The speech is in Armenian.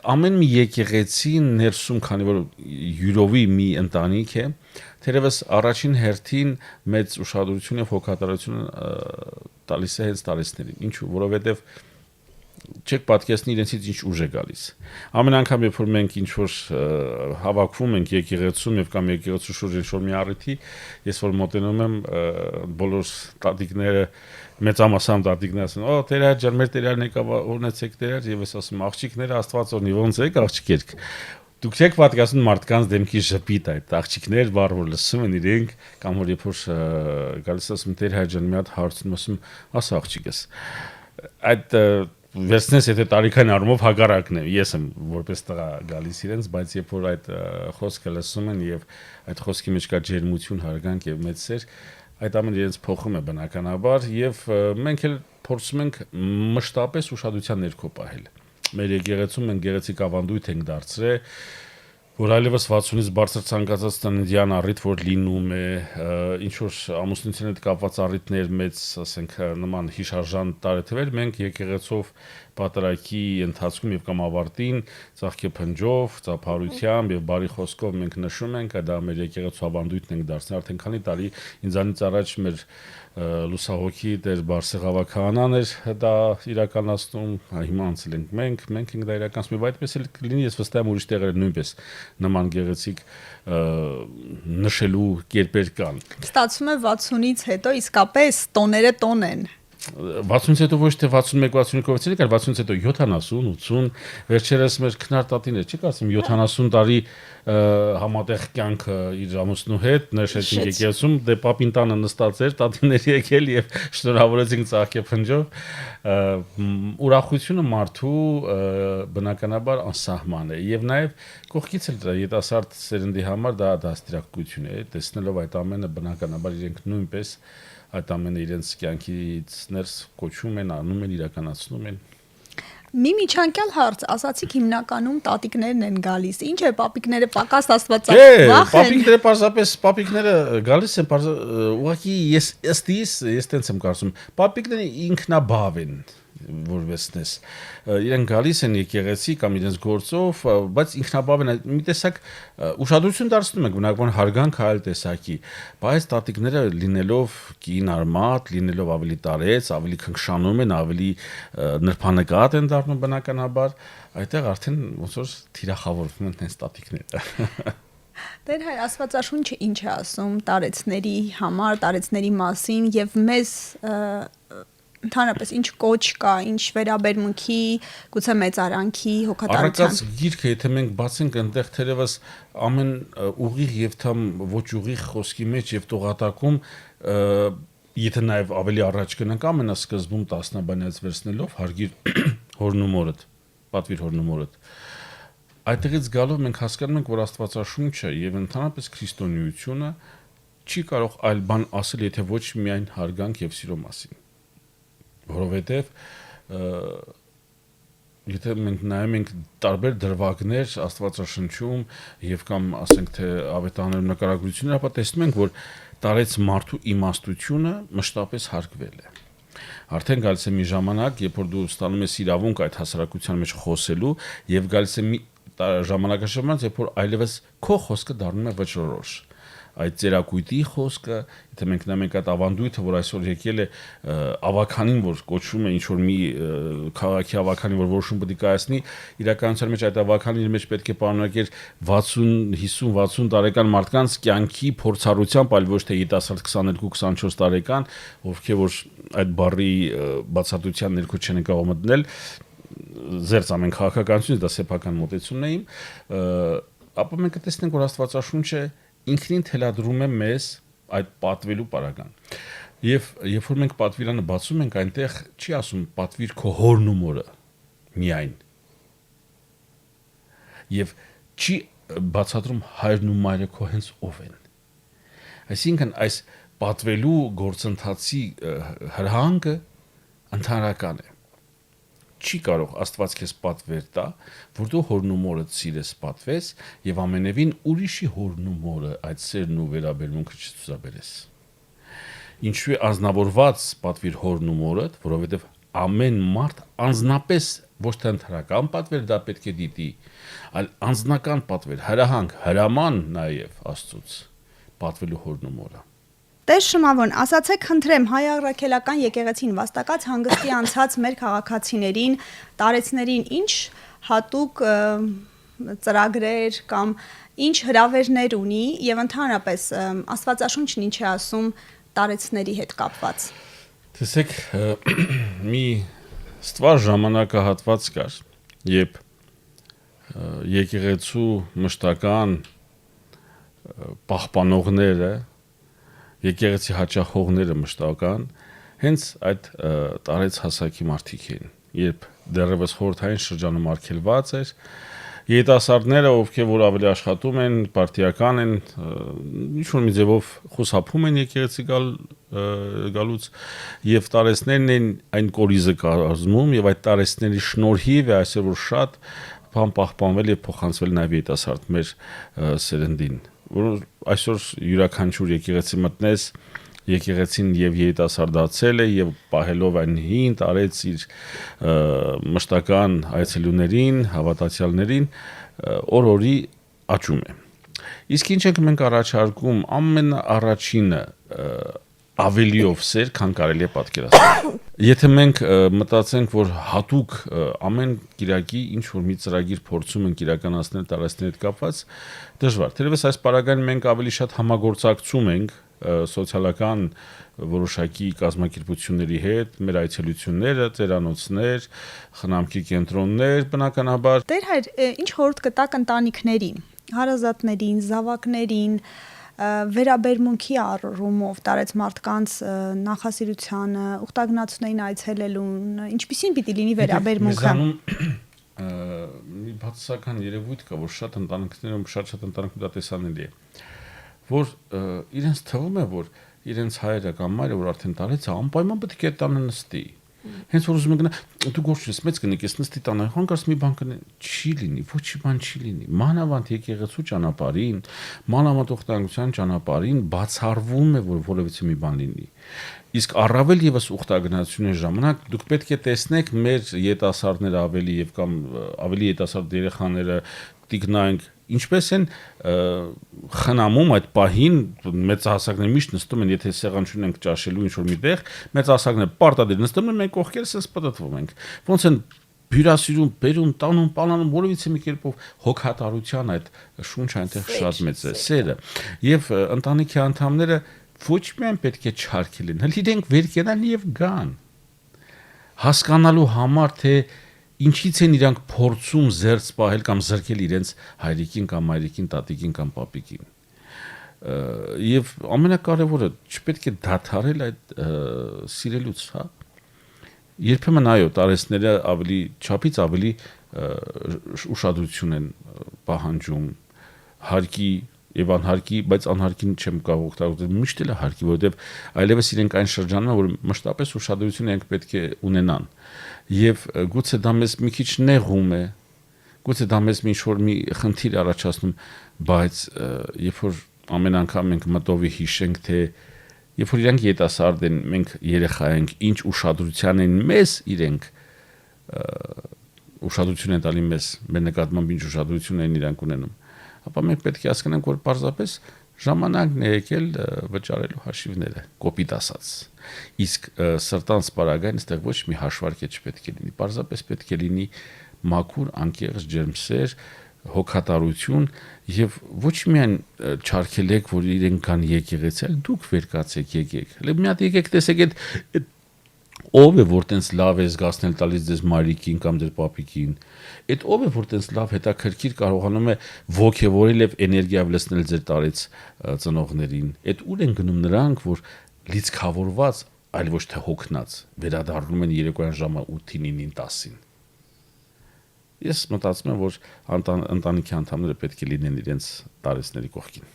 ամեն մի եկեղեցին ներսում, քանի որ յուրովի մի ընտանիք է, թերևս առաջին հերթին մեծ ուշադրություն եւ հոգատարություն տալիս է հենց տարեցներին։ Ինչու՞, որովհետեւ չեք պատկերացնի իրենցից ինչ ուժ է գալիս։ Ամեն անգամ երբ որ մենք ինչ որ հավաքվում ենք եկեղեցում եւ կամ եկեղեցու շուրջ ինչ որ մի առիթի, ես որ մոտենում եմ բոլոր տատիկները մեծամասամբ տատիկները ասում, «Օ, Տեր ջան, մեր Տերյալն եկավ, օրնեցեք Տերյալ», եւ ես ասում, «Աղջիկները Աստված օրնի, ոնց եք աղջիկերք»։ Դուք չեք պատկերացնում մարդկանց դեմքի ժպիտ այդ աղջիկներ, բառ որ լսում են իրենք, կամ որ երբ որ գալիս ասում Տեր ջան, մի հատ հարցնում ասում, ասա աղջիկս։ Այդ վերցնես եթե տարիքային առումով հագարակն է, ես եմ որպես տղա գալիս իրենց, բայց երբ որ այդ խոսքը լսում են եւ այդ խոսքի մեջ կա ջերմություն, հարգանք եւ մեծ սեր, այդ ամենը իրենց փոխում է բնականաբար եւ մենք էլ փորձում ենք մշտապես ուշադրության ներքո պահել։ Մեր եկեղեցում մենք գեղեցիկ ավանդույթ ենք դարձրել, որ այլևս 60-ից բարձր ցանկացած տնտեսական առիթ որ լինում է, ինչ որ ամուսնության հետ կապված առիթներ մեծ, ասենք նման հիշարժան տարեթվեր, մենք եկեղեցով պատարակի ընթացքում եւ կամ ավարտին ծաղկե փնջով, ծափարությամբ եւ բարի խոսքով մենք նշում ենք, դա մեր եկեղեցու ավանդույթն ենք դարձնել արդեն քանի տարի, ինձանից առաջ մեր լուսահոգի Տեր Բարսեղ Ավագահանան էր դա իրականացնում, հիմա անցել ենք մենք ենք դա իրականացնում, եւ այդպես էլ կլինի, ես վստահ եմ ուրիշ տեղեր նույնպես նման գեղեցիկ նշելու կերպեր կան։ Ստացվում է 60-ից հետո իսկապես տոները տոն են։ 60-ից հետո ոչ թե 61-62-ից էլ 60-ից հետո 70, 80, վերջերս մեր քնարտատիներ, չի կարծում 70 տարի համատեղ կյանքը իր ամուսնու հետ նշեցին եկեղեցում, դե պապին տանը նստած էր, տատիների եկել եւ շնորհավորեցինք ծաղկե փնջով։ Ուրախությունը մարդու բնականաբար անսահման է եւ նաեւ կողքից էլ յետասարդ սերնդի համար դա դաստիարակություն է, տեսնելով այդ ամենը բնականաբար իրենք նույնպես այդ ամենը իրենց կյանքից ներս կոչում են, անում են, իրականացնում են։ Մի միջանկյալ հարց, ասացիք հիմնականում տատիկներն են գալիս։ Ինչ է պապիկները պակաս աստվածածախ են։ Պապիկները պարզապես պապիկները գալիս են, ուղղակի ես տենց եմ կարծում, պապիկները ինքնաբավ են, որ վեսնես։ Իրենք գալիս են եկեղեցի կամ իրենց գործով, բայց ինքնաբավ են, մի տեսակ ուշադրություն դարձնում ենք բնականաբար հարգանք այլ տեսակի, բայց տատիկները լինելով կին արմատ, լինելով ավելի տարեց, ավելի քնքշանում են, ավելի նրբանկատ են դառնում բնականաբար, այդտեղ արդեն ոնց որ թիրախավորվում են հենց տատիկները։ Տեր հայր Աստվածաշունչը ինչ է ասում տարեցների համար, տարեցների մասին եւ մեզ ընդհանրապես ինչ կոչ կա, ինչ վերաբերմունքի, գուցե մեծարանքի, հոգատարության։ Առակած գիրքը, եթե մենք բացենք այնտեղ թերևս ամեն ուղիղ եւ թամ ոչ ուղիղ խոսքի մեջ եւ տողատակում, եթե նաեւ ավելի առաջ գնանք ամենասկզբում 10-բանից վերցնելով հարգիր հորնումորդ, պատվիր հորնումորդ։ Այդտեղից գալով մենք հասկանում ենք, որ Աստվածաշունչը եւ ընդհանրապես քրիստոնեությունը չի կարող այլ բան ասել, եթե ոչ միայն հարգանք եւ սիրո մասին։ Որովհետև եթե մենք նայում ենք տարբեր դրվագներ Աստվածաշնչում եւ կամ ասենք թե ավետարաններում նկարագրություններ, ապա տեսնում ենք, որ տարեց մարդու իմաստությունը մշտապես հարգվել է։ Արդեն գալիս է մի ժամանակ, երբ որ դու ստանում ես իրավունք այդ հասարակության մեջ խոսելու եւ գալիս է մի ժամանակաշրջան, երբ որ այլևս քո խոսքը դառնում է վճռորոշ։ Այդ ծերակույտի խոսքը, եթե մենք նայում ենք այդ ավանդույթը, որ այսօր եկել է ավականին, որ կոչվում է ինչ որ մի քաղաքի ավականին, որ որոշում պետք է կայացնի, իրականության մեջ այդ ավականին մեջ պետք է պարունակեր 60, 50, 60 տարեկան մարդկանց կյանքի փորձառությամբ, այլ ոչ թե յետասարդ 22-24 տարեկան, ովքեր որ այդ բառի բացատրության ներքո չեն կարող մտնել, զերծ ամեն քաղաքականությունից դա սեփական մոտեցումն է իմ, ապա մենք կտեսնենք, որ Աստվածաշունչը ինքնին թելադրում է մեզ այդ պատվելու պարագան։ Եվ երբ որ մենք պատվիրանը բացում ենք, այնտեղ չի ասում պատվիր քո հորն ու մորը միայն։ Եվ չի բացատրում հայրն ու մայրը քո հենց ով են։ Այսինքն այս պատվելու գործընթացի հրահանգը ընդհանրական է։ Չի կարող Աստված քեզ պատվեր տա, որ դու հորն ու մորդ սիրես պատվես եւ ամենևին ուրիշի հորն ու մորը այդ սերն ու վերաբերմունքը չցուցաբերես։ Ինչու է անznավորված պատվիր հորն ու մորդ, որովհետեւ ամեն մարդ անznապես ոչ թե ընտրական պատվեր դա պետք է դիտի, այլ անձնական պատվեր, հրահանգ, հրաման նաև Աստծուց պատվելու հորն ու մորը։ Տեր Շմավոն, ասացեք խնդրեմ, հայ առաքելական եկեղեցին վաստակած հանգստի անցած մեր քաղաքացիներին, տարեցներին ինչ հատուկ ծրագրեր կամ ինչ հրավերներ ունի եւ ընդհանրապես Աստվածաշունչն ինչ է ասում տարեցների հետ կապված։ Տեսեք, մի ստվար ժամանակահատված կար, երբ եկեղեցու մշտական պահպանողները, եկեղեցի հաճախողները մշտական հենց այդ տարեց հասակի մարդիկ էին, երբ դեռևս խորհրդային շրջանում արգելված էր, երիտասարդները, ովքեր որ ավելի աշխատում են, պարտիական են, ինչ-որ մի ձևով խուսափում են եկեղեցի գալուց եւ տարեցներն են այն կորիզը կազմում եւ այդ տարեցների շնորհիվ է այսօր որ շատ բան պահպանվել եւ փոխանցվել նաեւ երիտասարդ մեր սերնդին, որ այսօր յուրաքանչյուր եկեղեցի մտնես եկեղեցին եւ երիտասարդացել է եւ պահելով այն հին տարեց իր մշտական այցելուներին, հավատացյալներին օր-օրի աճում է։ Իսկ ինչ ենք մենք առաջարկում ամենաառաջինը ավելիով սեր, քան կարելի է պատկերացնել։ Եթե մենք մտածենք, որ հատուկ ամեն կիրակի ինչ որ մի ծրագիր փորձում ենք իրականացնել տարածքների հետ կապված, դժվար։ Թերևս այս պարագային մենք ավելի շատ համագործակցում ենք սոցիալական որոշակի կազմակերպությունների հետ, մեր այցելությունները, ծերանոցներ, խնամքի կենտրոններ, բնականաբար։ Տեր հայր, ինչ խորհուրդ կտաք ընտանիքներին, հարազատներին, զավակներին, վերաբերմունքի առումով տարեց մարդկանց նախասիրությանը, ուխտագնացուներին այցելելուն, ինչպիսին պիտի լինի վերաբերմունքը։ Մի բացասական երևույթ կա, որ շատ ընտանիքներում շատ ընտանիքներում դա տեսանելի է, որ իրենց թվում է, որ իրենց հայրը կամ մայրը, որ արդեն տարեց, անպայման պետք է տանը նստի։ Հենց որ ուզում եք գնա, դու գործես մեծ կնիկես նստի տանը, հանկարծ մի բան կնի, չի լինի, ոչի բան չի լինի։ Մանավանդ եկեղեցու ճանապարհին, մանավանդ ուխտագնացության ճանապարհին բացառվում է, որ որևիցե մի բան լինի։ Իսկ առավել եւս ուխտագնացությունների ժամանակ դուք պետք է տեսնեք մեր ետասարդները ավելի եւ կամ ավելի ետասարդ երեխաները տիկնայինք ինչպես են խնամում այդ պահին մեծահասակները միշտ նստում են, եթե սեղան չունենք ճաշելու ինչ-որ մի տեղ, մեծահասակները պարտադիր նստում են, մենք կողքերս էս պտտվում ենք։ Ոնց են հյուրասիրում, բերում, տանում, պալանում, որևիցե մի կերպով հոգատարության այդ շունչը այնտեղ շատ մեծ է, սերը։ Եվ ընտանիքի անդամները ոչ միայն պետք է չարքի լինեն, հəl իրենք վեր կենան եւ գան։ Հասկանալու համար թե ինչից են իրանք փորձում զերծ պահել կամ զրկել իրենց հայրիկին կամ մայրիկին, տատիկին կամ պապիկին։ Եվ ամենակարևորը չպետք է դադարել այդ սիրելուց, հա։ Երբեմն այո, տարեցները ավելի չափից ավելի ուշադրություն են պահանջում, հարկի եւ անհարկի, բայց անհարկին չեմ կարող օգտագործել, միշտ էլ հարկի, որովհետեւ այլևս իրենք այն շրջանում են, որ մշտապես ուշադրություն իրենք պետք է ունենան։ Եվ գուցե դա մեզ մի քիչ նեղում է, գուցե դա մեզ ինչ-որ մի խնդիր առաջացնում, բայց երբ որ ամեն անգամ մենք մտովի հիշենք, թե երբ որ իրանք ետասարդ են, մենք երեխա ենք, ինչ ուշադրության են մեզ իրենք ուշադրություն են տալի մեզ, մեր նկատմամբ ինչ ուշադրություն են իրանք ունենում, ապա մենք պետք է հասկանանք, որ պարզապես ժամանակն է եկել վճարելու հաշիվները, կոպիտ ասած։ Իսկ սրտանց պարագային այստեղ ոչ մի հաշվարկ չպետք է լինի, պարզապես պետք է լինի մաքուր, անկեղծ ջերմսեր, հոգատարություն եւ ոչ միայն չարքելեք, որ իրենք կան եկեղեցի, այլ դուք վեր կացեք եկեք։ Հələ մի հատ եկեք տեսեք այդ ով է որ տենց լավ է զգացնել տալիս ձեզ մայրիկին կամ ձեր պապիկին։ Այդ ով է որ տենց լավ հետաքրքիր կարողանում է ոգևորել եւ էներգիա վլեցնել ձեր տարեց ծնողներին։ Այդ ուր են գնում նրանք, որ լիցքավորված, այլ ոչ թե հոգնած վերադառնում են երեկոյան ժամը 8-ին, 9-ին, 10-ին։ Ես մտածում եմ, որ ընտանիքի անդամները պետք է լինեն իրենց տարեցների կողքին։